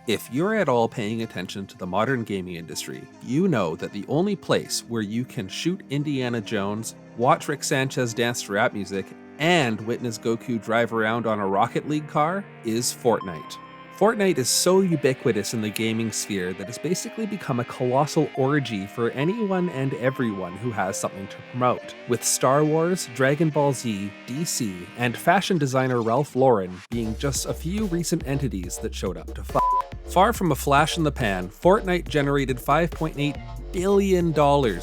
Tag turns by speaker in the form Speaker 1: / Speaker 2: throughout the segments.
Speaker 1: If you're at all paying attention to the modern gaming industry, you know that the only place where you can shoot Indiana Jones, watch Rick Sanchez dance to rap music, and witness Goku drive around on a Rocket League car is Fortnite. Fortnite is so ubiquitous in the gaming sphere that it's basically become a colossal orgy for anyone and everyone who has something to promote, with Star Wars, Dragon Ball Z, DC, and fashion designer Ralph Lauren being just a few recent entities that showed up to fuck. Far from a flash in the pan, Fortnite generated $5.8 billion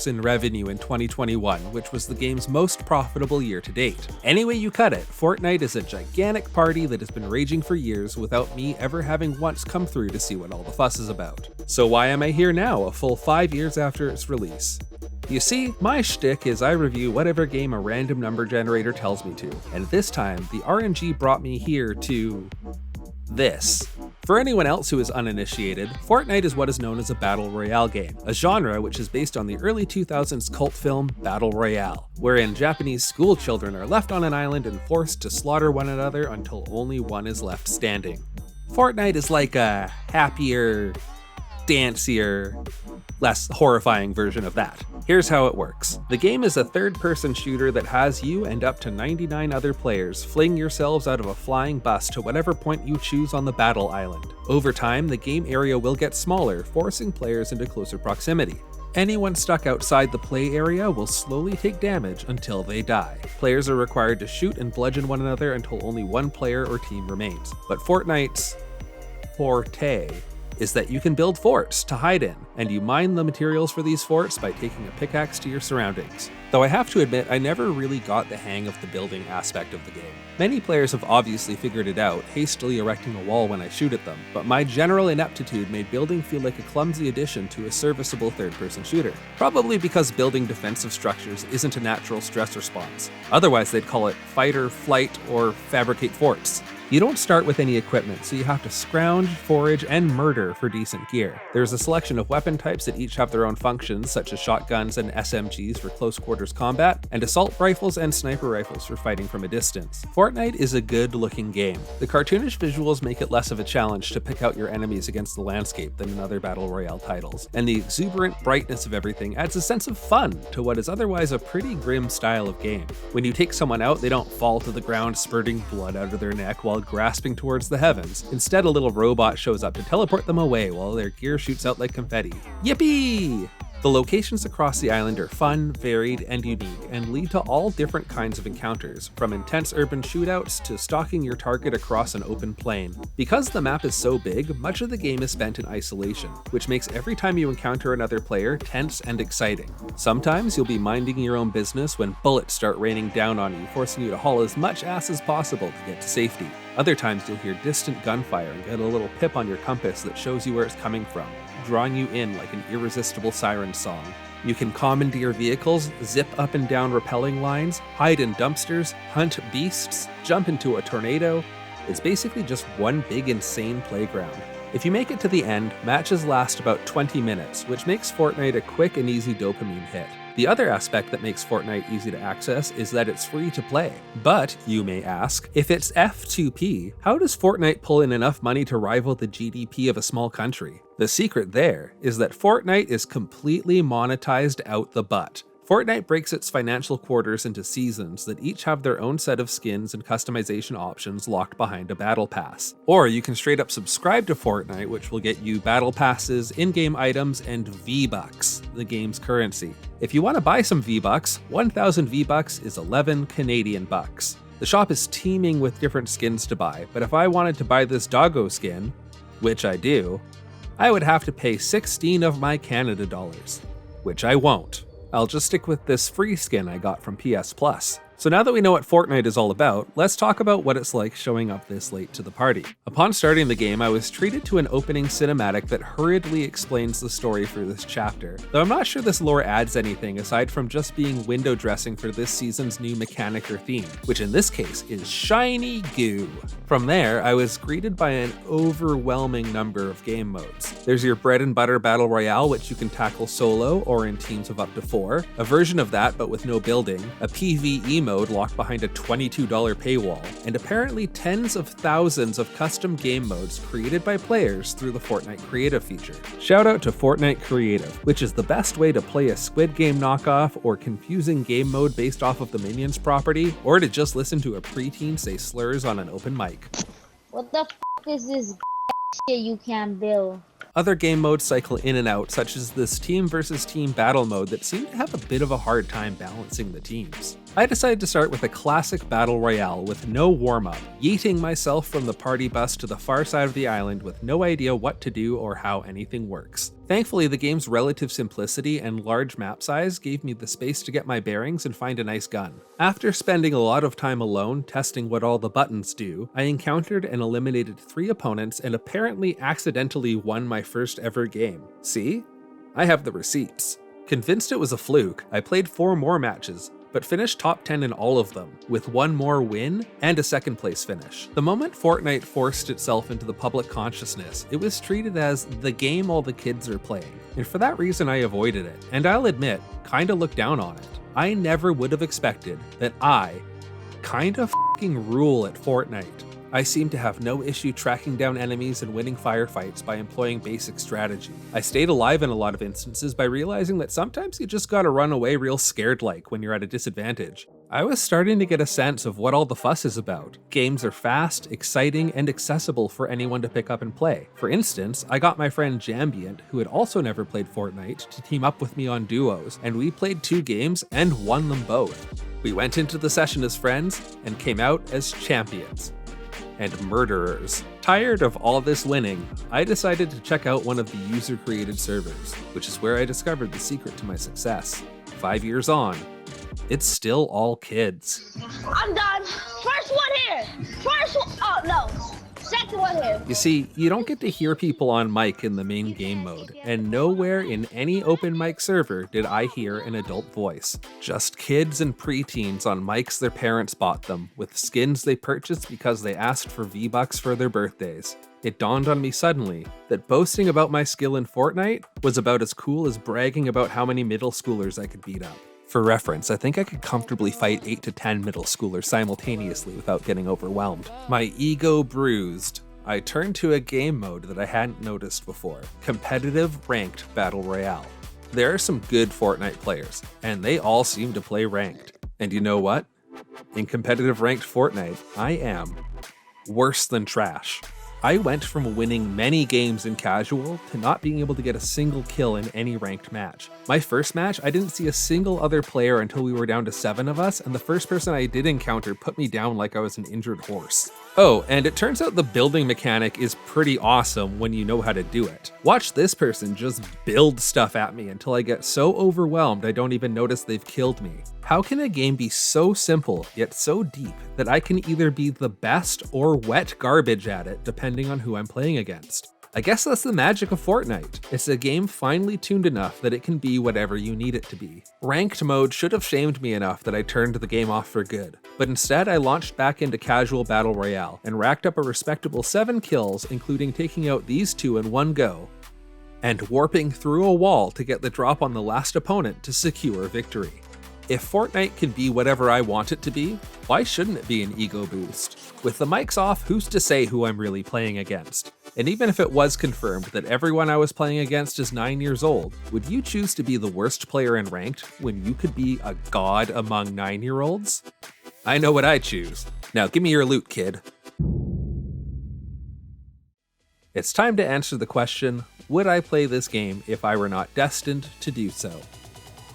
Speaker 1: in revenue in 2021, which was the game's most profitable year to date. Any way you cut it, Fortnite is a gigantic party that has been raging for years without me ever having once come through to see what all the fuss is about. So why am I here now, a full 5 years after its release? You see, my shtick is I review whatever game a random number generator tells me to, and this time, the RNG brought me here to this. For anyone else who is uninitiated, Fortnite is what is known as a battle royale game, a genre which is based on the early 2000s cult film Battle Royale, wherein Japanese school children are left on an island and forced to slaughter one another until only one is left standing. Fortnite is like a happier, dancier, less horrifying version of that. Here's how it works. The game is a third-person shooter that has you and up to 99 other players fling yourselves out of a flying bus to whatever point you choose on the battle island. Over time, the game area will get smaller, forcing players into closer proximity. Anyone stuck outside the play area will slowly take damage until they die. Players are required to shoot and bludgeon one another until only one player or team remains. But Fortnite's forte is that you can build forts to hide in, and you mine the materials for these forts by taking a pickaxe to your surroundings. Though I have to admit, I never really got the hang of the building aspect of the game. Many players have obviously figured it out, hastily erecting a wall when I shoot at them, but my general ineptitude made building feel like a clumsy addition to a serviceable third-person shooter. Probably because building defensive structures isn't a natural stress response. Otherwise they'd call it fight or flight or fabricate forts. You don't start with any equipment, so you have to scrounge, forage, and murder for decent gear. There's a selection of weapon types that each have their own functions, such as shotguns and SMGs for close quarters combat, and assault rifles and sniper rifles for fighting from a distance. Fortnite is a good-looking game. The cartoonish visuals make it less of a challenge to pick out your enemies against the landscape than in other Battle Royale titles, and the exuberant brightness of everything adds a sense of fun to what is otherwise a pretty grim style of game. When you take someone out, they don't fall to the ground spurting blood out of their neck while grasping towards the heavens. Instead, a little robot shows up to teleport them away while their gear shoots out like confetti. Yippee! The locations across the island are fun, varied, and unique, and lead to all different kinds of encounters, from intense urban shootouts to stalking your target across an open plain. Because the map is so big, much of the game is spent in isolation, which makes every time you encounter another player tense and exciting. Sometimes you'll be minding your own business when bullets start raining down on you, forcing you to haul as much ass as possible to get to safety. Other times you'll hear distant gunfire and get a little pip on your compass that shows you where it's coming from, drawing you in like an irresistible siren song. You can commandeer vehicles, zip up and down rappelling lines, hide in dumpsters, hunt beasts, jump into a tornado. It's basically just one big insane playground. If you make it to the end, matches last about 20 minutes, which makes Fortnite a quick and easy dopamine hit. The other aspect that makes Fortnite easy to access is that it's free to play. But, you may ask, if it's F2P, how does Fortnite pull in enough money to rival the GDP of a small country? The secret there is that Fortnite is completely monetized out the butt. Fortnite breaks its financial quarters into seasons that each have their own set of skins and customization options locked behind a battle pass. Or you can straight up subscribe to Fortnite, which will get you battle passes, in-game items, and V-Bucks, the game's currency. If you want to buy some V-Bucks, 1,000 V-Bucks is 11 Canadian bucks. The shop is teeming with different skins to buy, but if I wanted to buy this doggo skin, which I do, I would have to pay 16 of my Canada dollars, which I won't. I'll just stick with this free skin I got from PS Plus. So now that we know what Fortnite is all about, let's talk about what it's like showing up this late to the party. Upon starting the game, I was treated to an opening cinematic that hurriedly explains the story for this chapter, though I'm not sure this lore adds anything aside from just being window dressing for this season's new mechanic or theme, which in this case is shiny goo. From there, I was greeted by an overwhelming number of game modes. There's your bread and butter battle royale, which you can tackle solo or in teams of up to 4, a version of that but with no building, a PvE mode locked behind a $22 paywall, and apparently tens of thousands of custom game modes created by players through the Fortnite Creative feature. Shout out to Fortnite Creative, which is the best way to play a Squid Game knockoff or confusing game mode based off of the Minions property, or to just listen to a preteen say slurs on an open mic.
Speaker 2: What the f is this shit you can't build?
Speaker 1: Other game modes cycle in and out, such as this team versus team battle mode that seemed to have a bit of a hard time balancing the teams. I decided to start with a classic battle royale with no warm-up, yeeting myself from the party bus to the far side of the island with no idea what to do or how anything works. Thankfully, the game's relative simplicity and large map size gave me the space to get my bearings and find a nice gun. After spending a lot of time alone testing what all the buttons do, I encountered and eliminated 3 opponents and apparently accidentally won my first ever game. See? I have the receipts. Convinced it was a fluke, I played 4 more matches, but finished top 10 in all of them, with 1 more win and a second place finish. The moment Fortnite forced itself into the public consciousness, it was treated as the game all the kids are playing, and for that reason I avoided it, and I'll admit, kinda looked down on it. I never would have expected that I kinda f***ing rule at Fortnite. I seem to have no issue tracking down enemies and winning firefights by employing basic strategy. I stayed alive in a lot of instances by realizing that sometimes you just gotta run away real scared-like when you're at a disadvantage. I was starting to get a sense of what all the fuss is about. Games are fast, exciting, and accessible for anyone to pick up and play. For instance, I got my friend Jambient, who had also never played Fortnite, to team up with me on duos, and we played 2 games and won them both. We went into the session as friends and came out as champions. And murderers. Tired of all this winning, I decided to check out one of the user-created servers, which is where I discovered the secret to my success. 5 years on, it's still all kids.
Speaker 2: I'm done. First one here. First one. Oh, no. Second one here.
Speaker 1: You see, you don't get to hear people on mic in the main game mode, and nowhere in any open mic server did I hear an adult voice. Just kids and preteens on mics their parents bought them, with skins they purchased because they asked for V-Bucks for their birthdays. It dawned on me suddenly that boasting about my skill in Fortnite was about as cool as bragging about how many middle schoolers I could beat up. For reference, I think I could comfortably fight 8 to 10 middle schoolers simultaneously without getting overwhelmed. My ego bruised, I turned to a game mode that I hadn't noticed before: competitive ranked battle royale. There are some good Fortnite players, and they all seem to play ranked. And you know what? In competitive ranked Fortnite, I am worse than trash. I went from winning many games in casual to not being able to get a single kill in any ranked match. My first match, I didn't see a single other player until we were down to 7 of us, and the first person I did encounter put me down like I was an injured horse. Oh, and it turns out the building mechanic is pretty awesome when you know how to do it. Watch this person just build stuff at me until I get so overwhelmed I don't even notice they've killed me. How can a game be so simple yet so deep that I can either be the best or wet garbage at it depending on who I'm playing against? I guess that's the magic of Fortnite. It's a game finely tuned enough that it can be whatever you need it to be. Ranked mode should have shamed me enough that I turned the game off for good, but instead I launched back into casual battle royale and racked up a respectable 7 kills, including taking out these 2 in one go, and warping through a wall to get the drop on the last opponent to secure victory. If Fortnite can be whatever I want it to be, why shouldn't it be an ego boost? With the mics off, who's to say who I'm really playing against? And even if it was confirmed that everyone I was playing against is 9 years old, would you choose to be the worst player in ranked when you could be a god among 9-year-olds? I know what I choose. Now give me your loot, kid. It's time to answer the question, would I play this game if I were not destined to do so?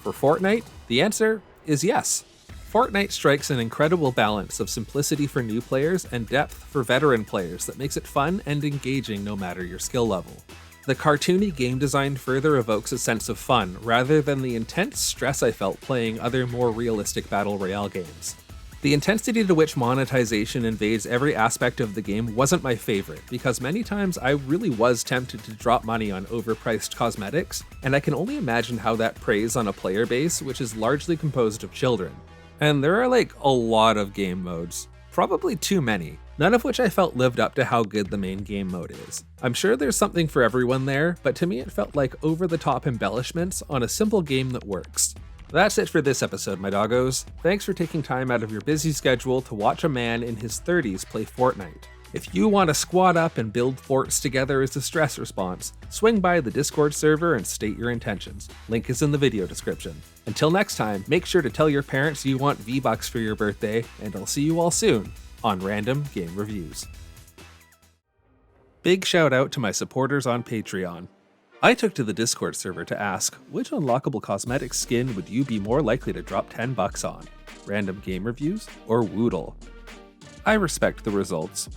Speaker 1: For Fortnite, the answer is yes. Fortnite strikes an incredible balance of simplicity for new players and depth for veteran players that makes it fun and engaging no matter your skill level. The cartoony game design further evokes a sense of fun rather than the intense stress I felt playing other more realistic battle royale games. The intensity to which monetization invades every aspect of the game wasn't my favorite, because many times I really was tempted to drop money on overpriced cosmetics, and I can only imagine how that preys on a player base which is largely composed of children. And there are like a lot of game modes, probably too many, none of which I felt lived up to how good the main game mode is. I'm sure there's something for everyone there, but to me it felt like over-the-top embellishments on a simple game that works. That's it for this episode, my doggos. Thanks for taking time out of your busy schedule to watch a man in his 30s play Fortnite. If you want to squad up and build forts together as a stress response, swing by the Discord server and state your intentions. Link is in the video description. Until next time, make sure to tell your parents you want V-Bucks for your birthday, and I'll see you all soon on Random Game Reviews. Big shout out to my supporters on Patreon. I took to the Discord server to ask, which unlockable cosmetic skin would you be more likely to drop 10 bucks on? Random Game Reviews or Woodle? I respect the results.